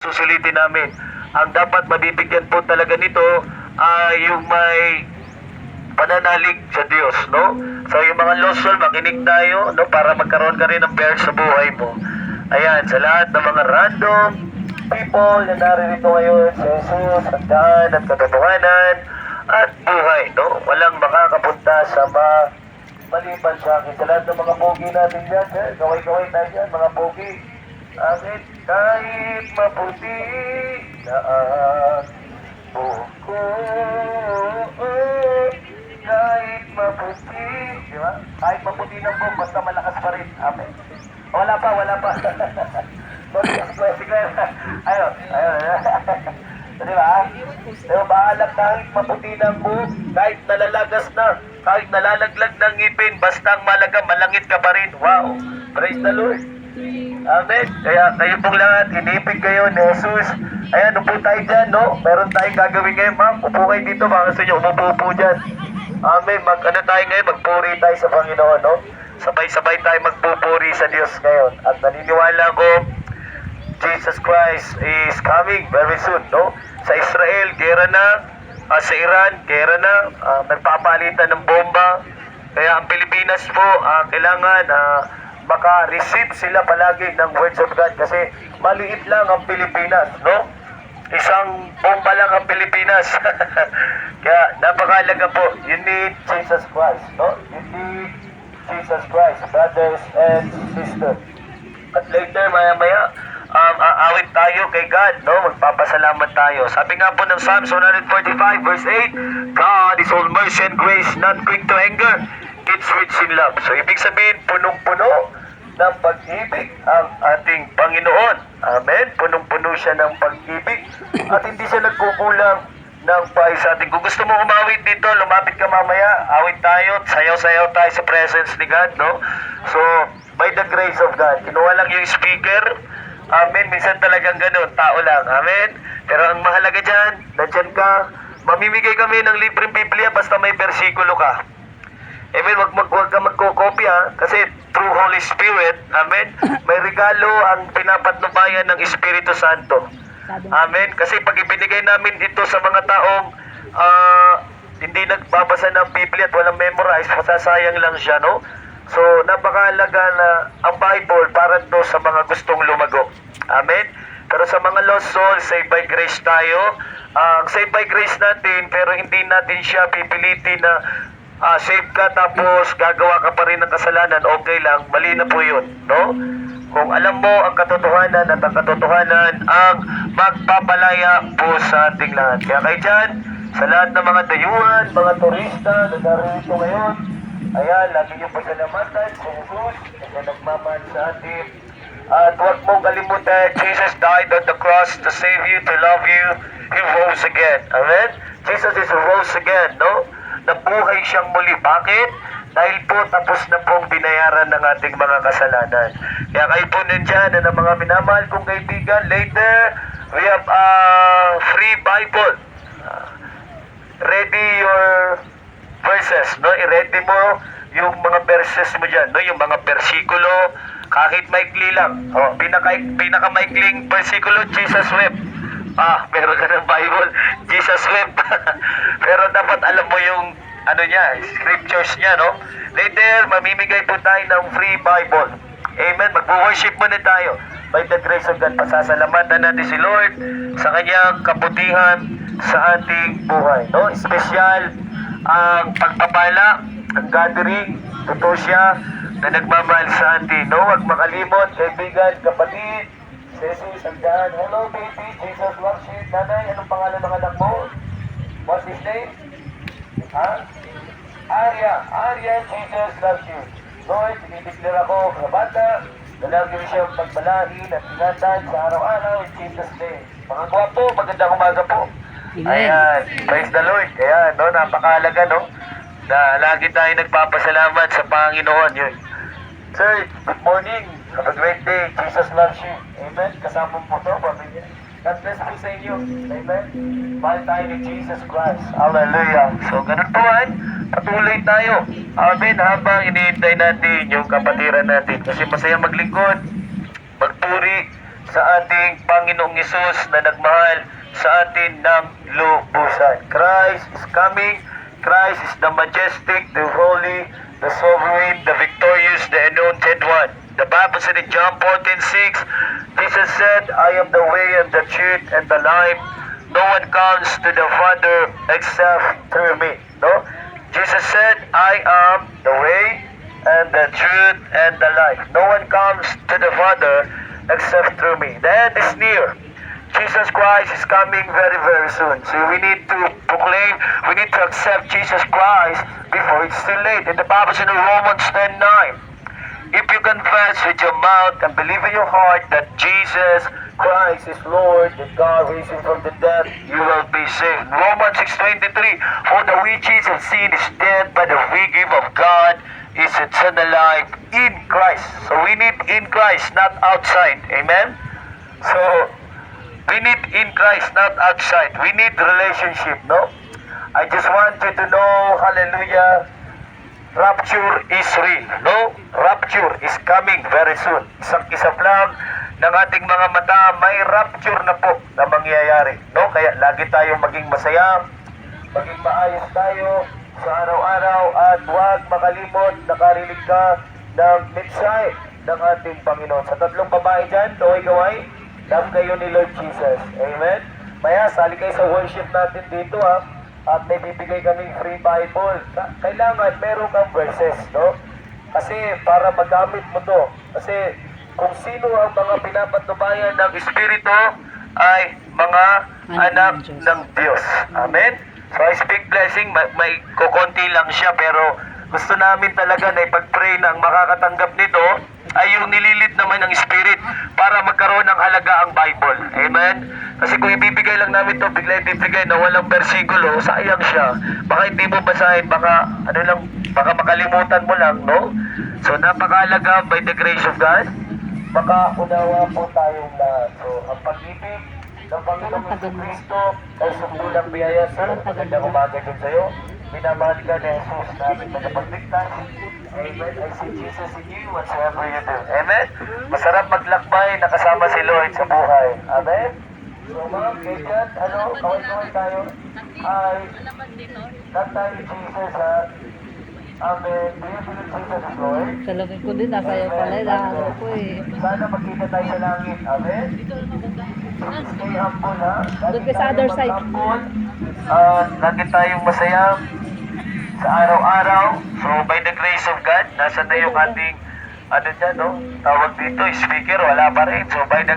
susulitin namin. Ang dapat mabibigyan po talaga nito ay yung may pananalig sa Diyos, no? So yung mga lost soul, makinig tayo, no? Para magkaroon ka rin ng pairs sa buhay mo. Ayan, sa lahat ng mga random people na naririto ngayon, sa Jesus, ang daan at katotohanan at buhay, no? Walang makakapunta sa maliban sa akin. Sa lahat ng mga pogi natin dyan, gaway-gaway tayo dyan, mga pogi. Amin, kahit maputi na ang buko, kahit maputi, di ba? Kahit maputi ng buhok, basta malakas pa rin. Amen. Wala pa. Ayun. Di ba? Diba, bahalap kahit maputi ng buhok, kahit nalalagas na, kahit nalalaglag ng ngipin, basta ang malaga, malangit ka pa rin. Wow! Praise the Lord! Amen. Kaya kayo pong lahat, inipig kayo ni Jesus. Ayan, upo tayo dyan, no? Meron tayong gagawin ngayon, ma'am. Upo kayo dito, baka gusto nyo, umupo dyan. Amen. Ano tayo ngayon? Magpuri tayo sa Panginoon, no? Sabay-sabay tayo magpupuri sa Diyos ngayon. At naniniwala ko, Jesus Christ is coming very soon, no? Sa Israel, gera na. Sa Iran, gera na. Nagpapalitan ng bomba. Kaya ang Pilipinas po, kailangan maka-receive sila palagi ng words of God kasi maliit lang ang Pilipinas, no? Isang bomba lang ang Pilipinas. Kaya napakahalaga po, you need Jesus Christ, no? You need Jesus Christ, brothers and sisters. At later, maya-maya, aawit tayo kay God, no? Magpapasalamat tayo. Sabi nga po ng Psalms 145 verse 8, God is all mercy and grace, not quick to anger, it's rich in love. So, ibig sabihin, punong-puno ng pag-ibig ang ating Panginoon. Amen? Punong-puno siya ng pag-ibig at hindi siya nagkukulang ng pahay sa atin. Kung gusto mo umawit dito, lumapit ka mamaya, awit tayo, sayaw-sayaw tayo sa presence ni God, no? So, by the grace of God, kinuha lang yung speaker. Amen? Minsan talagang ganun, tao lang. Amen? Pero ang mahalaga dyan, nandyan ka, mamimigay kami ng libreng Biblia basta may versikulo ka. Amen, wag ka magkokopya kasi through Holy Spirit, amen, may regalo ang pinapatnubayan ng Espiritu Santo. Amen, kasi pag ibinigay namin ito sa mga taong hindi nagbabasa ng Biblia at walang memorize, masasayang lang siya, no? So, napakahalaga na ang Bible para to sa mga gustong lumago. Amen? Pero sa mga lost souls, saved by grace tayo. Saved by grace natin, pero hindi natin siya pipilitin na save ka tapos gagawa ka pa rin ng kasalanan, okay lang, mali na po yun, no? Kung alam mo ang katotohanan at ang katotohanan ang magpapalaya po sa ating lahat. Kaya kayo dyan, sa lahat ng mga dayuhan, mga turista na narito ngayon, ayan, lagi niyong pasalamatan sa Jesus na nagmamahal sa atin. At huwag mong kalimutan, Jesus died on the cross to save you, to love you. He rose again. Amen? Jesus is rose again, no? Nabuhay siyang muli. Bakit? Dahil po tapos na pong binayaran ng ating mga kasalanan. Kaya kayo po nandyan na ng mga minamahal kong kaibigan, later we have a free Bible. Ready your verses, no? I-ready mo yung mga verses mo dyan, no? Yung mga versikulo, kahit maikli lang. Pinaka-maikling versikulo, Jesus wept. Meron ka ng Bible, Jesus wept. Pero dapat alam mo yung scriptures niya, no? Later, mamimigay po tayo ng free Bible. Amen. Mag-worship muna tayo. By the grace of God, pasasalamatan natin si Lord sa kanyang kabutihan sa ating buhay, no? Espesyal ang pagpapala, ang gathering, totoo siya na nagmamahal sa atin, no? Huwag makalimot, kaibigan, kapatid, Jesus, andyan. Hello, baby. Jesus loves you. Nanay, anong pangalan ng anak mo? What's his name? Arya, Jesus loves you. Lord, dinideclare ako sa bata na lagi siyang pagbalangin at ingatan sa araw-araw in Jesus' name. Mga gwapo, magandang umaga po. Ayan, praise the Lord. Ayan, no, napakahalaga, no? Na lagi tayo nagpapasalamat sa Panginoon. Yun. Sir, good morning. Have a great day. Jesus loves you. Amen. Kasama po ito, pamilya. God bless po sa inyo. Amen. Mahal tayo ni Jesus Christ. Hallelujah. So, ganun po ay. Patuloy tayo. Amen. Habang iniintay natin yung kapatiran natin. Kasi masaya maglingkod, magpuri sa ating Panginoong Hesus na nagmahal sa atin ng lubusan. Christ is coming. Christ is the majestic, the holy, the sovereign, the victorious, the anointed one. The Bible said in John 14:6, Jesus said, I am the way and the truth and the life. No one comes to the Father except through me. No? Jesus said, I am the way and the truth and the life. No one comes to the Father except through me. The end is near. Jesus Christ is coming very, very soon. So we need to proclaim, we need to accept Jesus Christ before it's too late. And the Bible says in Romans 10:9, if you confess with your mouth and believe in your heart that Jesus Christ is Lord, that God raised him from the dead, you will be saved. Romans 6:23, for the wages of sin is dead, but the free gift of God is eternal life in Christ. So we need in Christ, not outside. Amen? So, we need in Christ, not outside. We need relationship, no? I just want you to know, hallelujah, rapture is real, no? Rapture is coming very soon. Isang kisap lang ng ating mga mata, may rapture na po na mangyayari, no? Kaya lagi tayong maging masaya, maging maayos tayo sa araw-araw at huwag makalimot, nakarinig ka ng mensahe ng ating Panginoon. Sa tatlong babae dyan, gaway, love kayo ni Lord Jesus. Amen? Maya, sali kayo sa worship natin dito ha. At may bibigay kaming free Bible. Kailangan meron kang verses, no? Kasi para magamit mo to. Kasi kung sino ang mga pinapatubayan ng Espiritu ay mga anak ng Diyos. Amen? So I speak blessing, may kukonti lang siya pero gusto namin talaga na ipag-pray na ang makakatanggap nito ay yung nililit naman ng Spirit para magkaroon ng halaga ang Bible. Amen? Kasi kung ibibigay lang namin to, bigla ibibigay na walang bersikulo, sayang siya. Baka hindi mo basahin, baka makalimutan mo lang, no? So napakahalaga by the grace of God, makaunawa po tayong lahat. So ang pag-ibig ng Panginoong Kristo ay sumbulang biyaya sa magandang umaga din sa'yo. Minamahal ka ni Jesus namin tagapagligtas. Amen. I see Jesus in you whatsoever you do. Amen. Masarap maglakbay na kasama si Lord sa buhay. Amen. So ma'am, kailan, kaway-kaway tayo. Hi. Tatay Jesus ha. Amen. Do you believe Jesus is Lord? Kalagay ko din, kaya pala, lahalo ko eh. Sana magkita tayo sa langit. Amen. Stay humble ha. Doon ka sa other side. Lagi tayong masaya sa araw-araw. So by the grace of God, nasa na yung ating, tawag dito, speaker, wala pa rin. So by the